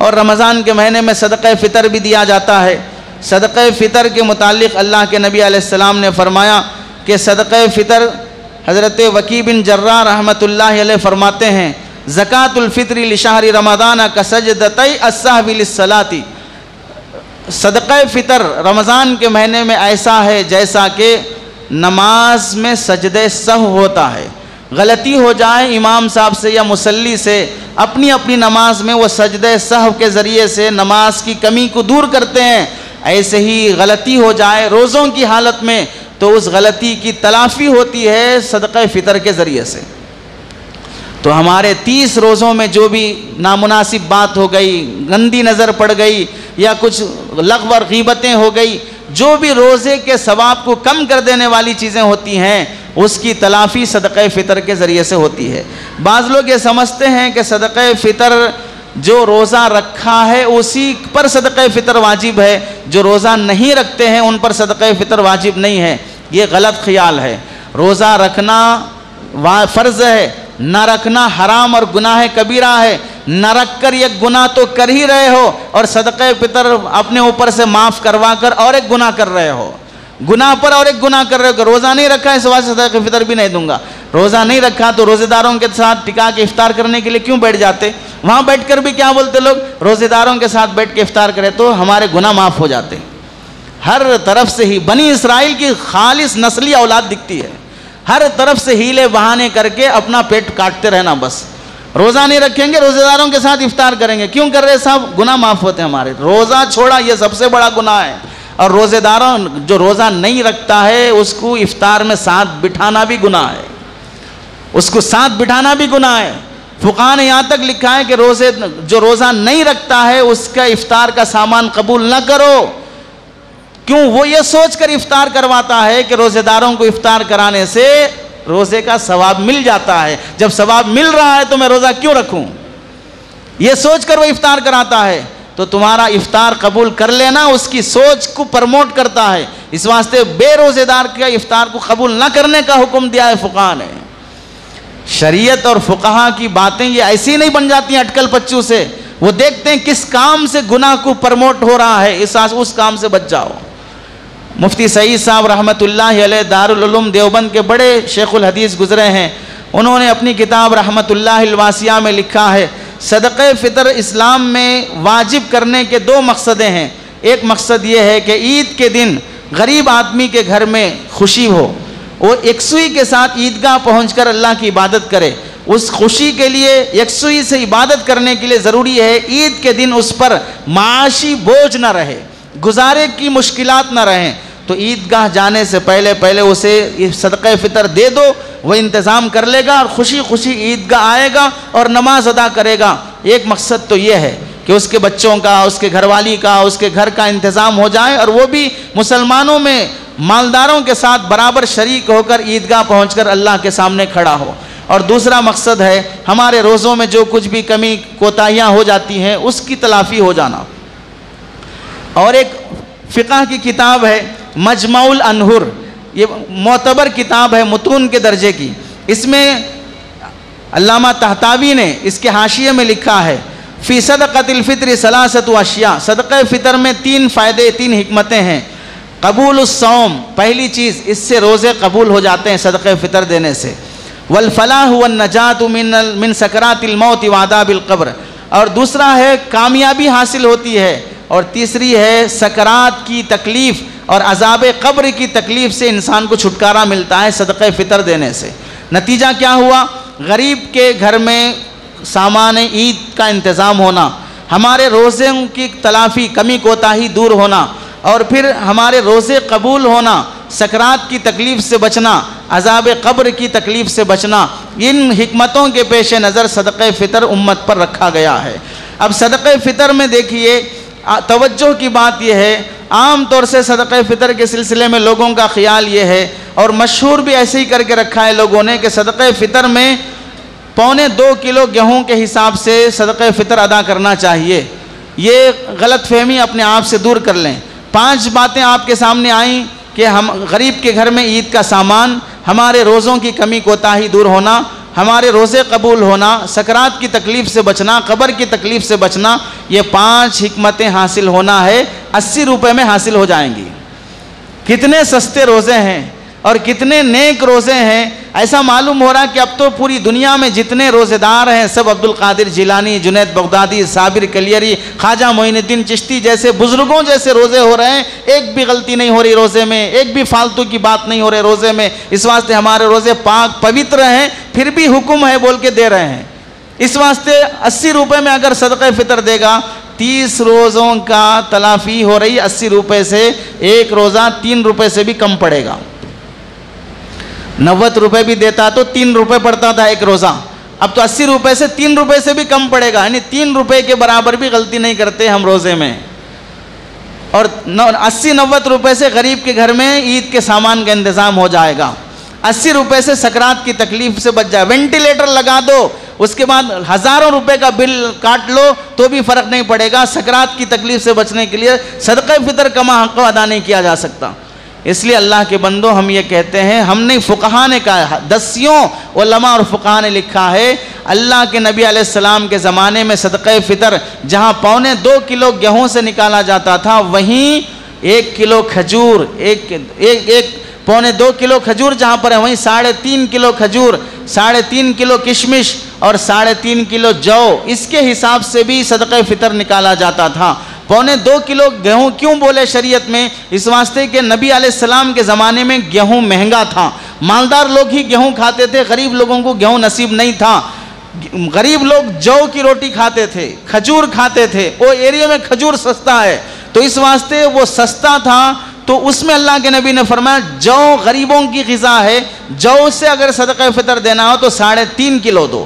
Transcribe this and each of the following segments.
اور رمضان کے مہینے میں صدقہ فطر بھی دیا جاتا ہے۔ صدقہ فطر کے متعلق اللہ کے نبی علیہ السلام نے فرمایا کہ صدقہ فطر، حضرت وکی بن جراح رحمۃ اللہ علیہ فرماتے ہیں زکوٰۃ الفطر لشہر رمضان کسجدتئی السہو للصلاۃ، صدقہ فطر رمضان کے مہینے میں ایسا ہے جیسا کہ نماز میں سجدہ سہو ہوتا ہے۔ غلطی ہو جائے امام صاحب سے یا مصلی سے، اپنی اپنی نماز میں وہ سجدہ سہو کے ذریعے سے نماز کی کمی کو دور کرتے ہیں، ایسے ہی غلطی ہو جائے روزوں کی حالت میں تو اس غلطی کی تلافی ہوتی ہے صدقہ فطر کے ذریعے سے۔ تو ہمارے 30 روزوں میں جو بھی نامناسب بات ہو گئی، گندی نظر پڑ گئی یا کچھ لغو اور غیبتیں ہو گئی، جو بھی روزے کے ثواب کو کم کر دینے والی چیزیں ہوتی ہیں اس کی تلافی صدقہ فطر کے ذریعے سے ہوتی ہے۔ بعض لوگ یہ سمجھتے ہیں کہ صدقہ فطر جو روزہ رکھا ہے اسی پر صدقہ فطر واجب ہے، جو روزہ نہیں رکھتے ہیں ان پر صدقہ فطر واجب نہیں ہے۔ یہ غلط خیال ہے۔ روزہ رکھنا فرض ہے، نہ رکھنا حرام اور گناہ کبیرہ ہے۔ نہ رکھ کر ایک گناہ تو کر ہی رہے ہو اور صدقہ فطر اپنے اوپر سے معاف کروا کر اور ایک گناہ کر رہے ہو، گناہ پر اور ایک گناہ کر رہے ہو کہ روزہ نہیں رکھا اس واسطے صدقہ فطر بھی نہیں دوں گا۔ روزہ نہیں رکھا تو روزے داروں کے ساتھ ٹکا کے افطار کرنے کے لیے کیوں بیٹھ جاتے؟ وہاں بیٹھ کر بھی کیا بولتے لوگ، روزے داروں کے ساتھ بیٹھ کے افطار کرے تو ہمارے گناہ معاف ہو جاتے۔ ہر طرف سے ہی بنی اسرائیل کی خالص نسلی اولاد دکھتی ہے، ہر طرف سے ہیلے بہانے کر کے اپنا پیٹ کاٹتے رہنا بس۔ روزہ نہیں رکھیں گے، روزے داروں کے ساتھ افطار کریں گے، کیوں کر رہے صاحب؟ گناہ معاف ہوتے ہیں ہمارے۔ روزہ چھوڑا یہ سب سے بڑا گناہ ہے، اور روزے داروں جو روزہ نہیں رکھتا ہے اس کو افطار میں ساتھ بٹھانا بھی گناہ ہے، اس کو ساتھ بٹھانا بھی گناہ ہے۔ فقہاء نے یہاں تک لکھا ہے کہ جو روزہ نہیں رکھتا ہے اس کا افطار کا سامان قبول نہ کرو۔ کیوں؟ وہ یہ سوچ کر افطار کرواتا ہے کہ روزے داروں کو افطار کرانے سے روزے کا ثواب مل جاتا ہے، جب ثواب مل رہا ہے تو میں روزہ کیوں رکھوں؟ یہ سوچ کر وہ افطار کراتا ہے۔ تو تمہارا افطار قبول کر لینا اس کی سوچ کو پرموٹ کرتا ہے، اس واسطے بے روزے دار کے افطار کو قبول نہ کرنے کا حکم دیا ہے فقہاء نے۔ شریعت اور فقہاء کی باتیں یہ ایسی نہیں بن جاتی ہیں اٹکل پچو سے، وہ دیکھتے ہیں کس کام سے گناہ کو پرموٹ ہو رہا ہے، اس کام سے بچ جاؤ۔ مفتی سعید صاحب رحمۃ اللہ علیہ دارالعلوم دیوبند کے بڑے شیخ الحدیث گزرے ہیں، انہوں نے اپنی کتاب رحمۃ اللہ الواسعہ میں لکھا ہے صدقہ فطر اسلام میں واجب کرنے کے 2 مقصدیں ہیں۔ ایک مقصد یہ ہے کہ عید کے دن غریب آدمی کے گھر میں خوشی ہو، وہ یکسوئی کے ساتھ عیدگاہ پہنچ کر اللہ کی عبادت کرے۔ اس خوشی کے لیے یکسوئی سے عبادت کرنے کے لیے ضروری ہے عید کے دن اس پر معاشی بوجھ نہ رہے، گزارے کی مشکلات نہ رہیں۔ تو عیدگاہ جانے سے پہلے اسے صدقہ فطر دے دو، وہ انتظام کر لے گا اور خوشی خوشی عیدگاہ آئے گا اور نماز ادا کرے گا۔ ایک مقصد تو یہ ہے کہ اس کے بچوں کا، اس کے گھر والی کا، اس کے گھر کا انتظام ہو جائے اور وہ بھی مسلمانوں میں مالداروں کے ساتھ برابر شریک ہو کر عیدگاہ پہنچ کر اللہ کے سامنے کھڑا ہو۔ اور دوسرا مقصد ہے ہمارے روزوں میں جو کچھ بھی کمی کوتاہیاں ہو جاتی ہیں اس کی تلافی ہو جانا۔ اور ایک فقہ کی کتاب ہے مجمع الانہر، یہ معتبر کتاب ہے متون کے درجے کی، اس میں علامہ طحطاوی نے اس کے حاشیے میں لکھا ہے فی صدقۃ الفطر ثلاثۃ اشیاء، صدقہ فطر میں 3 فائدے، 3 حکمتیں ہیں۔ قبول الصوم، پہلی چیز اس سے روزے قبول ہو جاتے ہیں صدقہ فطر دینے سے۔ والفلاح والنجات من سکرات الموت وعذاب القبر، اور دوسرا ہے کامیابی حاصل ہوتی ہے، اور تیسری ہے سکرات کی تکلیف اور عذاب قبر کی تکلیف سے انسان کو چھٹکارا ملتا ہے صدقہ فطر دینے سے۔ نتیجہ کیا ہوا؟ غریب کے گھر میں سامان عید کا انتظام ہونا، ہمارے روزے کی تلافی، کمی کوتاہی دور ہونا، اور پھر ہمارے روزے قبول ہونا، سکرات کی تکلیف سے بچنا، عذاب قبر کی تکلیف سے بچنا، ان حکمتوں کے پیش نظر صدقہ فطر امت پر رکھا گیا ہے۔ اب صدقہ فطر میں دیکھیے توجہ کی بات یہ ہے، عام طور سے صدقہ فطر کے سلسلے میں لوگوں کا خیال یہ ہے، اور مشہور بھی ایسے ہی کر کے رکھا ہے لوگوں نے، کہ صدقہ فطر میں 1.25 کلو گیہوں کے حساب سے صدقہ فطر ادا کرنا چاہیے۔ یہ غلط فہمی اپنے آپ سے دور کر لیں۔ 5 باتیں آپ کے سامنے آئیں کہ ہم غریب کے گھر میں عید کا سامان، ہمارے روزوں کی کمی کوتاہی دور ہونا، ہمارے روزے قبول ہونا، سکرات کی تکلیف سے بچنا، قبر کی تکلیف سے بچنا، یہ 5 حکمتیں حاصل ہونا ہے 80 روپے میں حاصل ہو جائیں گی۔ کتنے سستے روزے ہیں اور کتنے نیک روزے ہیں۔ ایسا معلوم ہو رہا کہ اب تو پوری دنیا میں جتنے روزے دار ہیں سب عبد القادر جیلانی، جنید بغدادی، صابر کلیری، خواجہ معین الدین چشتی جیسے بزرگوں جیسے روزے ہو رہے ہیں۔ ایک بھی غلطی نہیں ہو رہی روزے میں، ایک بھی فالتو کی بات نہیں ہو رہی روزے میں۔ اس واسطے ہمارے روزے پاک پوتر ہیں، پھر بھی حکم ہے بول کے دے رہے ہیں۔ اس واسطے 80 روپے میں اگر صدقہ فطر دے گا، 30 روزوں کا تلافی ہو رہی 80 روپے سے، ایک روزہ 3 روپے سے بھی کم پڑے گا۔ 90 روپے بھی دیتا تو 3 روپے پڑتا تھا ایک روزہ، اب تو 80 روپے سے 3 روپے سے بھی کم پڑے گا، یعنی 3 روپے کے برابر بھی غلطی نہیں کرتے ہم روزے میں۔ اور 80-90 روپے سے غریب کے گھر میں عید کے سامان کا انتظام ہو جائے گا۔ 80 روپے سے سکرات کی تکلیف سے بچ جائے، وینٹیلیٹر لگا دو، اس کے بعد ہزاروں روپے کا بل کاٹ لو تو بھی فرق نہیں پڑے گا۔ سکرات کی تکلیف سے بچنے کے لیے صدقہ فطر کما حق ادا نہیں کیا جا سکتا۔ اس لیے اللہ کے بندو ہم یہ کہتے ہیں، ہم نے فقہا نے کہا، دسیوں علماء اور فقہا نے لکھا ہے، اللہ کے نبی علیہ السلام کے زمانے میں صدقہ فطر جہاں 2.25 کلو گیہوں سے نکالا جاتا تھا، وہیں 1 کلو کھجور، ایک 2.25 کلو کھجور جہاں پر ہے، وہیں 3.5 کلو کھجور، 3.5 کلو کشمش اور 3.5 کلو جو، اس کے حساب سے بھی صدقہ فطر نکالا جاتا تھا۔ 2.25 کلو گیہوں کیوں بولے شریعت میں؟ اس واسطے کہ نبی علیہ السلام کے زمانے میں گیہوں مہنگا تھا، مالدار لوگ ہی گیہوں کھاتے تھے، غریب لوگوں کو گیہوں نصیب نہیں تھا۔ غریب لوگ جو کی روٹی کھاتے تھے، کھجور کھاتے تھے، وہ ایریا میں کھجور سستا ہے، تو اس واسطے وہ سستا تھا، تو اس میں اللہ کے نبی نے فرمایا جو غریبوں کی غذا ہے، جو سے اگر صدقہ فطر دینا ہو تو 3.5 کلو دو۔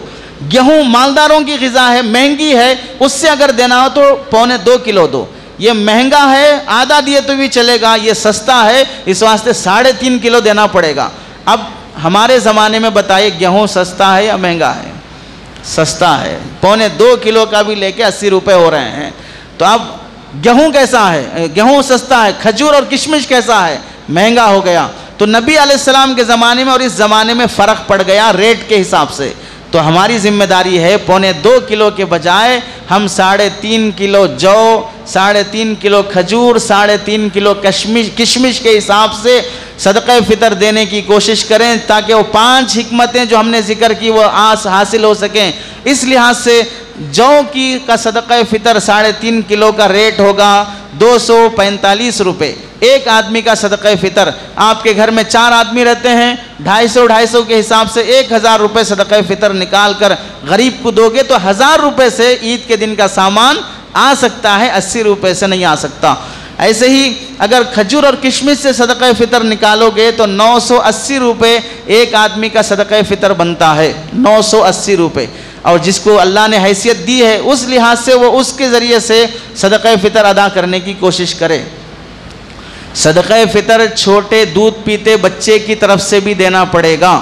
گیہوں مالداروں کی غذا ہے، مہنگی ہے، اس سے اگر دینا ہو تو 2.25 کلو دو۔ یہ مہنگا ہے، آدھا دیے تو بھی چلے گا، یہ سستا ہے، اس واسطے 3.5 کلو دینا پڑے گا۔ اب ہمارے زمانے میں بتائیے گیہوں سستا ہے یا مہنگا ہے؟ سستا ہے، 2.25 کلو کا بھی لے کے 80 روپے ہو رہے ہیں۔ تو اب گیہوں کیسا ہے؟ گیہوں سستا ہے، کھجور اور کشمش کیسا ہے؟ مہنگا ہو گیا۔ تو نبی علیہ السلام کے زمانے میں اور اس زمانے میں فرق پڑ گیا ریٹ کے حساب سے۔ تو ہماری ذمہ داری ہے 2.25 کلو کے بجائے ہم 3.5 کلو جو، 3.5 کلو کھجور، 3.5 کلو کشمش کے حساب سے صدقہ فطر دینے کی کوشش کریں، تاکہ وہ 5 حکمتیں جو ہم نے ذکر کی وہ حاصل ہو سکیں۔ اس لحاظ سے جو کا صدقہ فطر 3.5 کلو کا ریٹ ہوگا 245 روپے۔ ایک آدمی کا صدقہ فطر، آپ کے گھر میں 4 آدمی رہتے ہیں، 250 کے حساب سے 1000 روپے صدقہ فطر نکال کر غریب کو دو گے تو 1000 روپے سے عید کے دن کا سامان آ سکتا ہے، 80 روپے سے نہیں آ سکتا۔ ایسے ہی اگر کھجور اور کشمش سے صدقہ فطر نکالو گے تو 980 روپے ایک آدمی کا صدقہ فطر بنتا ہے، 980 روپے۔ اور جس کو اللہ نے حیثیت دی ہے اس لحاظ سے وہ اس کے ذریعے سے صدقہ فطر ادا کرنے کی کوشش کرے۔ صدقہ فطر چھوٹے دودھ پیتے بچے کی طرف سے بھی دینا پڑے گا۔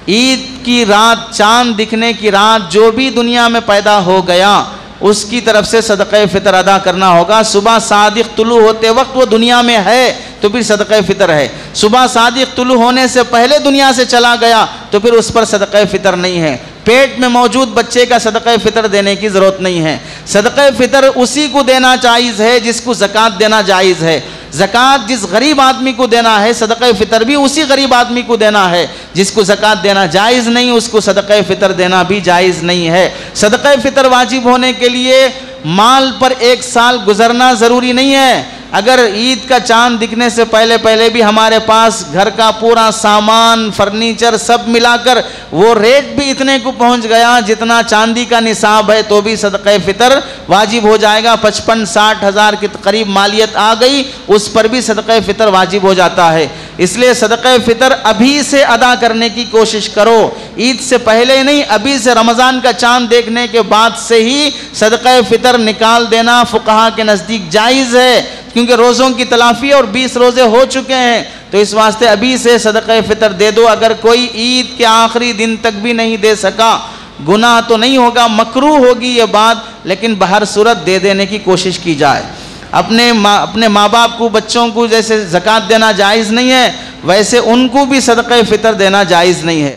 عید کی رات، چاند دکھنے کی رات جو بھی دنیا میں پیدا ہو گیا اس کی طرف سے صدقہ فطر ادا کرنا ہوگا۔ صبح صادق طلوع ہوتے وقت وہ دنیا میں ہے تو پھر صدقہ فطر ہے، صبح صادق طلوع ہونے سے پہلے دنیا سے چلا گیا تو پھر اس پر صدقہ فطر نہیں ہے۔ پیٹ میں موجود بچے کا صدقہ فطر دینے کی ضرورت نہیں ہے۔ صدقہ فطر اسی کو دینا جائز ہے جس کو زکوٰۃ دینا جائز ہے۔ زکوٰۃ جس غریب آدمی کو دینا ہے، صدقہ فطر بھی اسی غریب آدمی کو دینا ہے۔ جس کو زکوٰۃ دینا جائز نہیں اس کو صدقہ فطر دینا بھی جائز نہیں ہے۔ صدقہ فطر واجب ہونے کے لیے مال پر 1 سال گزرنا ضروری نہیں ہے۔ اگر عید کا چاند دکھنے سے پہلے بھی ہمارے پاس گھر کا پورا سامان، فرنیچر سب ملا کر وہ ریٹ بھی اتنے کو پہنچ گیا جتنا چاندی کا نصاب ہے تو بھی صدقہ فطر واجب ہو جائے گا۔ 55-60 ہزار کے قریب مالیت آ گئی، اس پر بھی صدقہ فطر واجب ہو جاتا ہے۔ اس لیے صدقہ فطر ابھی سے ادا کرنے کی کوشش کرو، عید سے پہلے نہیں، ابھی سے رمضان کا چاند دیکھنے کے بعد سے ہی صدقہ فطر نکال دینا فقہا کے نزدیک جائز ہے، کیونکہ روزوں کی تلافی اور 20 روزے ہو چکے ہیں، تو اس واسطے ابھی سے صدقہ فطر دے دو۔ اگر کوئی عید کے آخری دن تک بھی نہیں دے سکا، گناہ تو نہیں ہوگا، مکروہ ہوگی یہ بات، لیکن بہر صورت دے دینے کی کوشش کی جائے۔ اپنے ماں باپ کو، بچوں کو جیسے زکوٰۃ دینا جائز نہیں ہے، ویسے ان کو بھی صدقہ فطر دینا جائز نہیں ہے۔